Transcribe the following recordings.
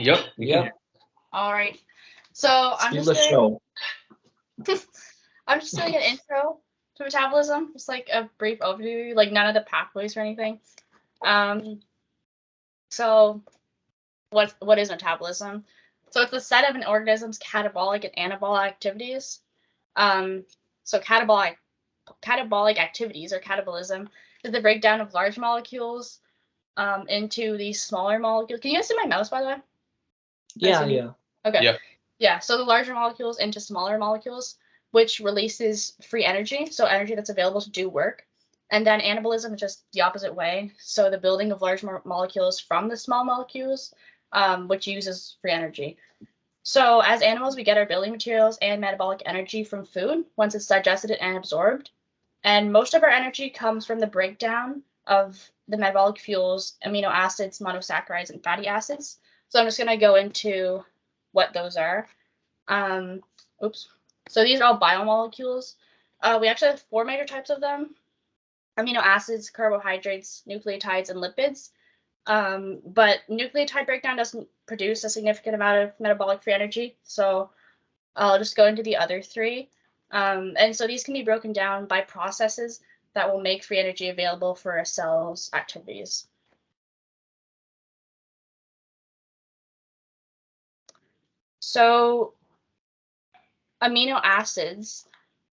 Yep. Yep. All right. So I'm Steal just the doing show. I'm just doing an intro to metabolism, just like a brief overview, like none of the pathways or anything. So what is metabolism? So it's the set of an organism's catabolic and anabolic activities. So catabolic activities or catabolism is the breakdown of large molecules into these smaller molecules. Can you guys see my mouse, by the way? Yeah. Okay. Yep. Yeah, so the larger molecules into smaller molecules, which releases free energy, so energy that's available to do work. And then anabolism is just the opposite way. So the building of large molecules from the small molecules, which uses free energy. So as animals, we get our building materials and metabolic energy from food once it's digested and absorbed. And most of our energy comes from the breakdown of the metabolic fuels, amino acids, monosaccharides, and fatty acids. So I'm just going to go into what those are. So these are all biomolecules. We actually have 4 major types of them: amino acids, carbohydrates, nucleotides, and lipids. But nucleotide breakdown doesn't produce a significant amount of metabolic free energy, so I'll just go into the other 3. And so these can be broken down by processes that will make free energy available for a cell's activities. So amino acids,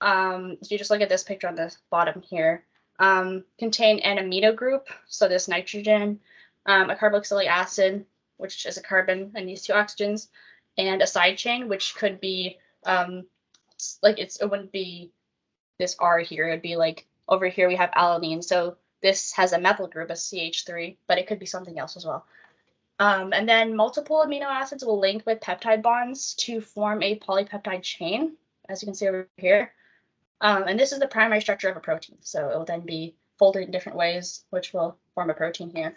if you just look at this picture on the bottom here, contain an amino group, so this nitrogen, a carboxylic acid, which is a carbon and these 2 oxygens, and a side chain, which could be it wouldn't be this R here. It would be like over here we have alanine. So this has a methyl group, a CH3, but it could be something else as well. And then multiple amino acids will link with peptide bonds to form a polypeptide chain, as you can see over here. And this is the primary structure of a protein. So it will then be folded in different ways, which will form a protein here.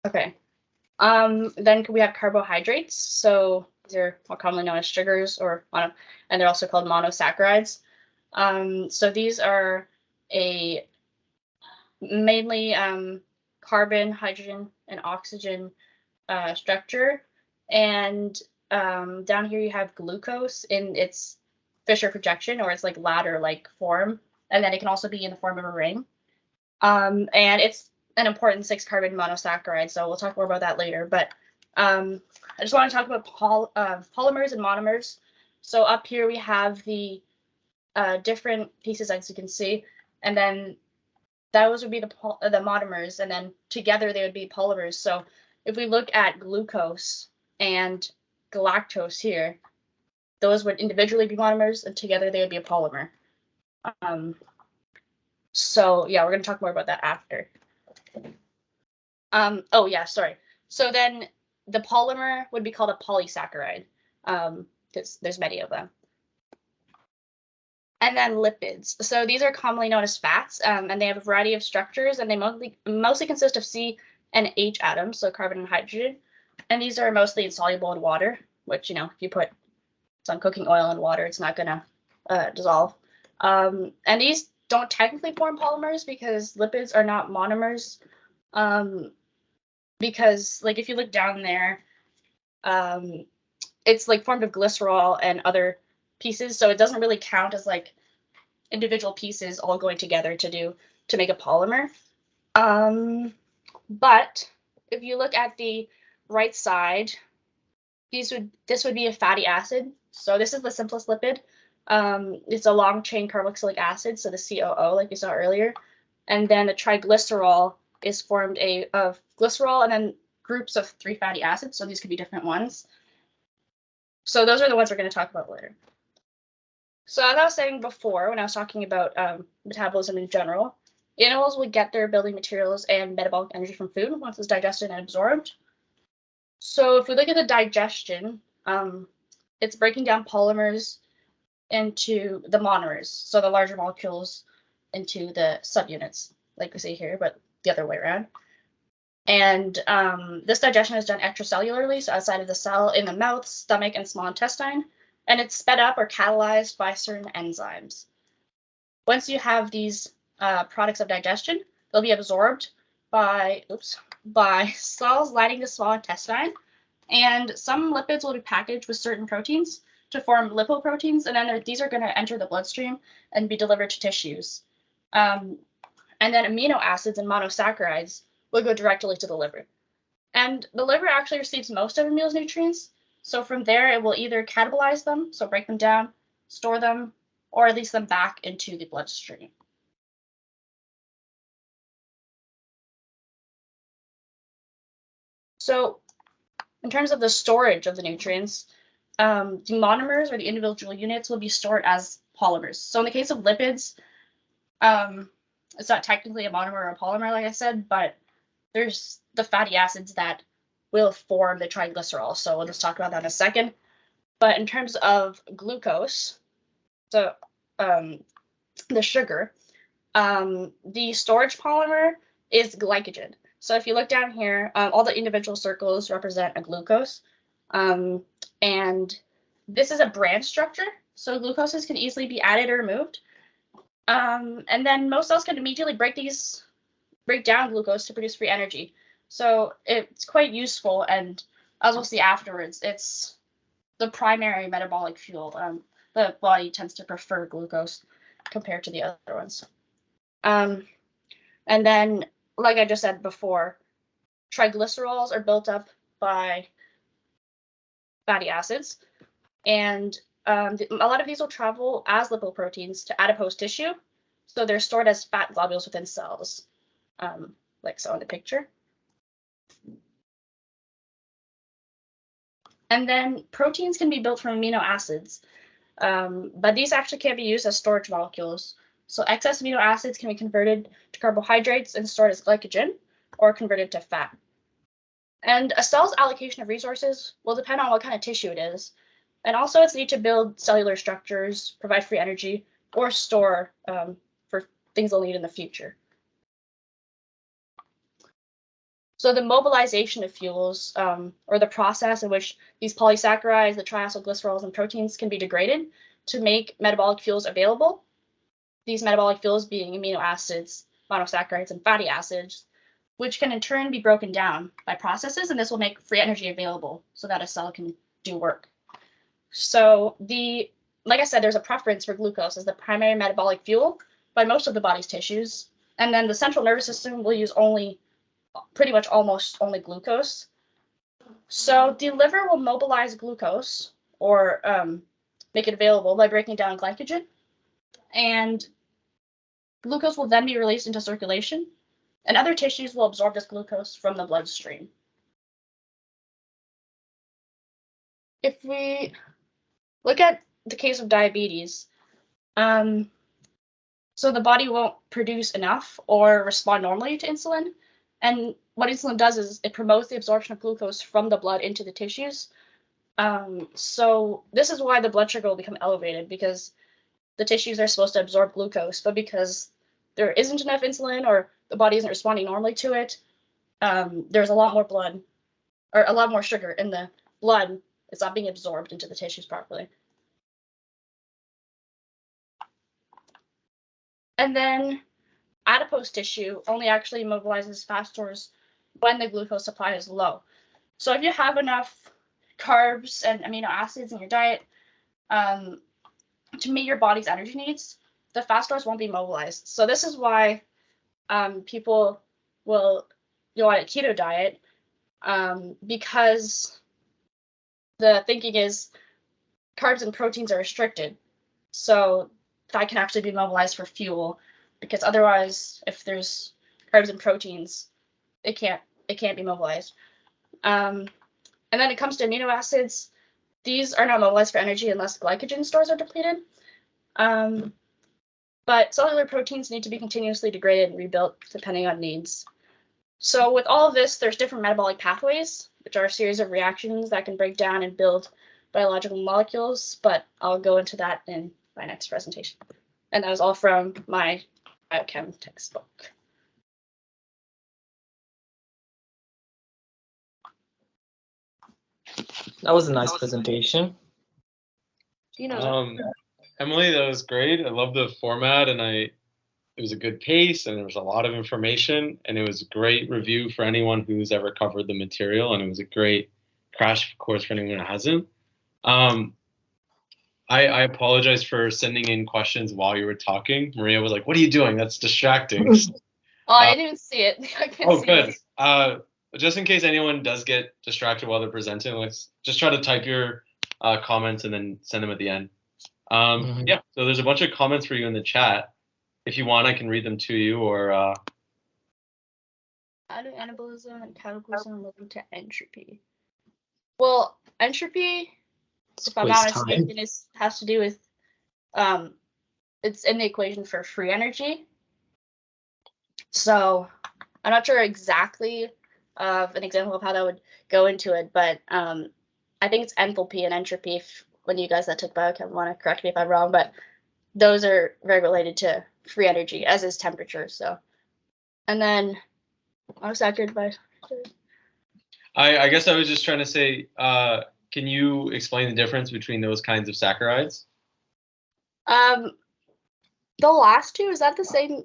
Okay. Then we have carbohydrates. So these are more commonly known as sugars, and they're also called monosaccharides. So these are a mainly carbon, hydrogen, and oxygen structure. And down here you have glucose in its Fisher projection, or its like ladder-like form, and then it can also be in the form of a ring. And it's an important 6-carbon monosaccharide, so we'll talk more about that later. But I just want to talk about polymers and monomers. So up here we have the different pieces, as you can see, and then those would be the monomers, and then together they would be polymers. So if we look at glucose and galactose here, those would individually be monomers, and together they would be a polymer. So yeah, we're going to talk more about that after. Oh yeah, sorry. So then the polymer would be called a polysaccharide, because there's many of them. And then lipids. So these are commonly known as fats, and they have a variety of structures, and they mostly consist of C and H atoms, so carbon and hydrogen. And these are mostly insoluble in water, which, if you put some cooking oil in water, it's not going to dissolve. And these don't technically form polymers because lipids are not monomers. Because, like, if you look down there, it's like formed of glycerol and other pieces, so it doesn't really count as like individual pieces all going together to make a polymer. But if you look at the right side, this would be a fatty acid. So this is the simplest lipid. It's a long chain carboxylic acid, so the COO, like you saw earlier. And then the triglycerol is formed of glycerol and then groups of 3 fatty acids. So these could be different ones. So those are the ones we're going to talk about later. So as I was saying before, when I was talking about metabolism in general, animals would get their building materials and metabolic energy from food once it's digested and absorbed. So if we look at the digestion, it's breaking down polymers into the monomers, so the larger molecules into the subunits, like we see here, but the other way around. And this digestion is done extracellularly, so outside of the cell, in the mouth, stomach, and small intestine, and it's sped up or catalyzed by certain enzymes. once you have these products of digestion, they'll be absorbed by cells lining the small intestine, and some lipids will be packaged with certain proteins to form lipoproteins, and then these are going to enter the bloodstream and be delivered to tissues. And then amino acids and monosaccharides will go directly to the liver. And the liver actually receives most of a meal's nutrients. So from there, it will either catabolize them, so break them down, store them, or release them back into the bloodstream. So in terms of the storage of the nutrients, the monomers, or the individual units, will be stored as polymers. So in the case of lipids, it's not technically a monomer or a polymer, like I said, but there's the fatty acids that will form the triglycerol. So we'll just talk about that in a second. But in terms of glucose, so the sugar, the storage polymer is glycogen. So if you look down here, all the individual circles represent a glucose. And this is a branch structure. So glucoses can easily be added or removed. And then most cells can immediately break down glucose to produce free energy. So it's quite useful, and as we'll see afterwards, it's the primary metabolic fuel. The body tends to prefer glucose compared to the other ones. And then, like I just said before, triglycerols are built up by fatty acids, and a lot of these will travel as lipoproteins to adipose tissue. So they're stored as fat globules within cells, like so in the picture. And then proteins can be built from amino acids, but these actually can't be used as storage molecules. So excess amino acids can be converted to carbohydrates and stored as glycogen, or converted to fat. And a cell's allocation of resources will depend on what kind of tissue it is, and also its need to build cellular structures, provide free energy, or store for things they'll need in the future. So the mobilization of fuels, or the process in which these polysaccharides, the triacylglycerols, and proteins can be degraded to make metabolic fuels available. These metabolic fuels being amino acids, monosaccharides, and fatty acids, which can in turn be broken down by processes, and this will make free energy available so that a cell can do work. So like I said, there's a preference for glucose as the primary metabolic fuel by most of the body's tissues, and then the central nervous system will use pretty much almost only glucose. So the liver will mobilize glucose, or make it available by breaking down glycogen, and glucose will then be released into circulation, and other tissues will absorb this glucose from the bloodstream. If we look at the case of diabetes, so the body won't produce enough or respond normally to insulin, and what insulin does is it promotes the absorption of glucose from the blood into the tissues. So this is why the blood sugar will become elevated, because the tissues are supposed to absorb glucose, but because there isn't enough insulin or the body isn't responding normally to it, there's a lot more blood, or a lot more sugar in the blood. It's not being absorbed into the tissues properly. And then adipose tissue only actually mobilizes fat stores when the glucose supply is low. So if you have enough carbs and amino acids in your diet to meet your body's energy needs, the fat stores won't be mobilized. So this is why people will go on a keto diet, because the thinking is carbs and proteins are restricted. So that can actually be mobilized for fuel, because otherwise, if there's carbs and proteins, it can't be mobilized. And then it comes to amino acids. These are not mobilized for energy unless glycogen stores are depleted. But cellular proteins need to be continuously degraded and rebuilt depending on needs. So with all of this, there's different metabolic pathways, which are a series of reactions that can break down and build biological molecules, but I'll go into that in my next presentation. And that was all from my biochem textbook. That was a nice presentation. Emily, that was great. I love the format, and it was a good pace, and there was a lot of information, and it was a great review for anyone who's ever covered the material, and it was a great crash course for anyone who hasn't. I apologize for sending in questions while you were talking. Maria was like, "What are you doing? That's distracting." Oh, I didn't even see it. I couldn't see good. it. Just in case anyone does get distracted while they're presenting, let's just try to type your comments and then send them at the end. Yeah, so there's a bunch of comments for you in the chat. If you want, I can read them to you, or How do anabolism and catabolism link to entropy? Well, entropy, if I'm not mistaken, has to do with it's in the equation for free energy. So I'm not sure exactly of an example of how that would go into it, but I think it's enthalpy and entropy. When you guys that took biochem want to correct me if I'm wrong, but those are very related to free energy, as is temperature. So, and then monosaccharid by. I guess I was just trying to say, can you explain the difference between those kinds of saccharides? The last two, is that the same?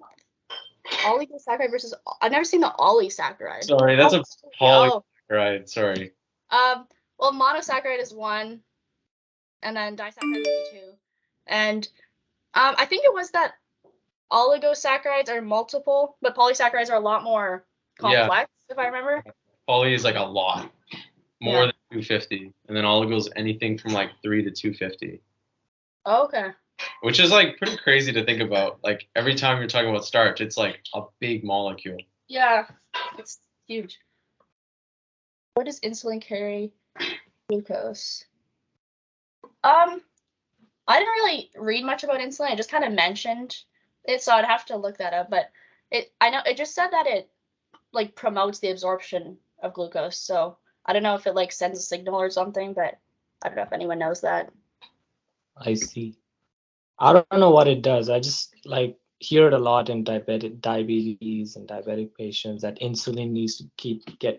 Oligosaccharide versus, I've never seen the oligsaccharide. Sorry, that's a polysaccharide. Sorry. Well, monosaccharide is one, and then disaccharide would be two. And I think it was that oligosaccharides are multiple, but polysaccharides are a lot more complex, if I remember. Poly is like a lot, more than 250, and then oligos anything from like 3 to 250. Oh, okay. Which is like pretty crazy to think about. Like every time you're talking about starch, it's like a big molecule. Yeah, it's huge. Where does insulin carry glucose? I didn't really read much about insulin. It just kind of mentioned it, so I'd have to look that up. But I know it just said that it like promotes the absorption of glucose. So I don't know if it like sends a signal or something, but I don't know if anyone knows that. I see. I don't know what it does. I just like hear it a lot in diabetes and diabetic patients that insulin needs to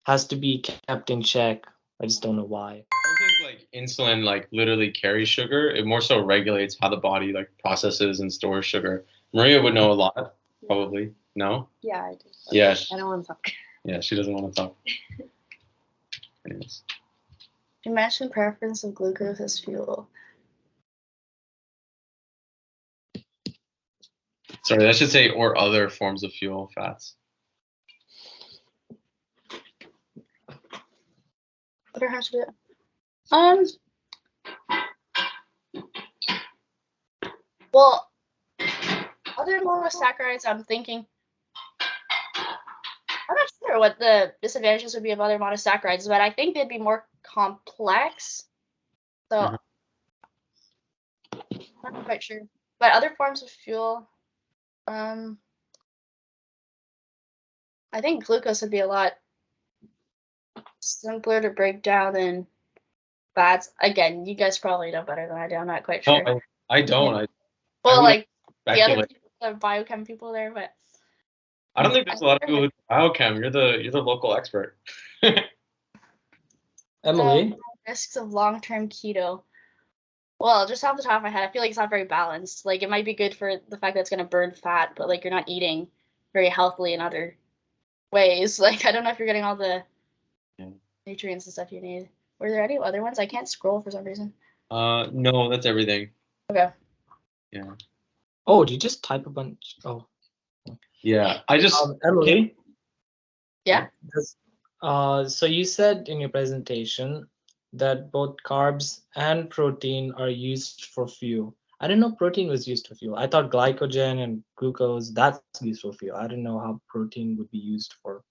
has to be kept in check. I just don't know why. I don't think like insulin like literally carries sugar. It more so regulates how the body like processes and stores sugar. Maria would know a lot, probably. No? Yeah, I do. Yeah. I don't want to talk. Yeah, she doesn't want to talk. Anyways. You mentioned preference of glucose as fuel. Sorry, that should say or other forms of fuel fats. What do I have to do? Well, other monosaccharides, I'm thinking. I'm not sure what the disadvantages would be of other monosaccharides, but I think they'd be more complex. So I'm not quite sure. But other forms of fuel, I think glucose would be a lot simpler to break down than fats. Again, you guys probably know better than I do. I'm not quite sure. No, I don't. Well, like the other people, the biochem people there, but I don't think there's a lot of people who do biochem. You're the local expert. Emily? Risks of long-term keto. Well, just off the top of my head, I feel like it's not very balanced. Like it might be good for the fact that it's gonna burn fat, but like you're not eating very healthily in other ways. Like I don't know if you're getting all the nutrients and stuff you need. Were there any other ones? I can't scroll for some reason. No, that's everything. Okay. Yeah. Oh, did you just type a bunch? Oh. Yeah, I just Emily. Yeah. So you said in your presentation that both carbs and protein are used for fuel. I didn't know protein was used for fuel. I thought glycogen and glucose, that's used for fuel. I didn't know how protein would be used for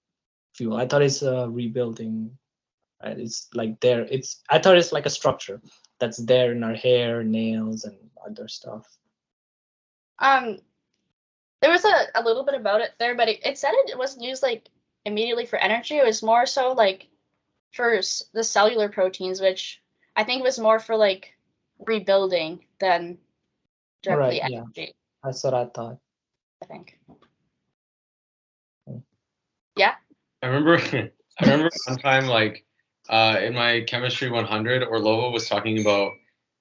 fuel. I thought it's rebuilding. Right? It's like there. I thought it's like a structure that's there in our hair, nails, and other stuff. There was a little bit about it there, but it said it wasn't used like immediately for energy. It was more so like for the cellular proteins, which I think was more for like rebuilding than directly energy. Yeah. That's what I thought. I think. Yeah. I remember one time like in my chemistry 100, Orlova was talking about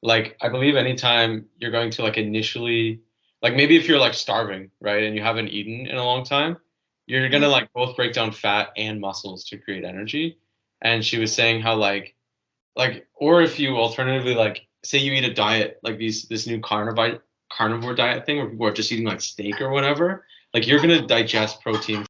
like I believe anytime you're going to like initially, like maybe if you're like starving, right, and you haven't eaten in a long time, you're gonna like both break down fat and muscles to create energy. And she was saying how like or if you alternatively like say you eat a diet like this new carnivore diet thing where people are just eating like steak or whatever, like you're gonna digest protein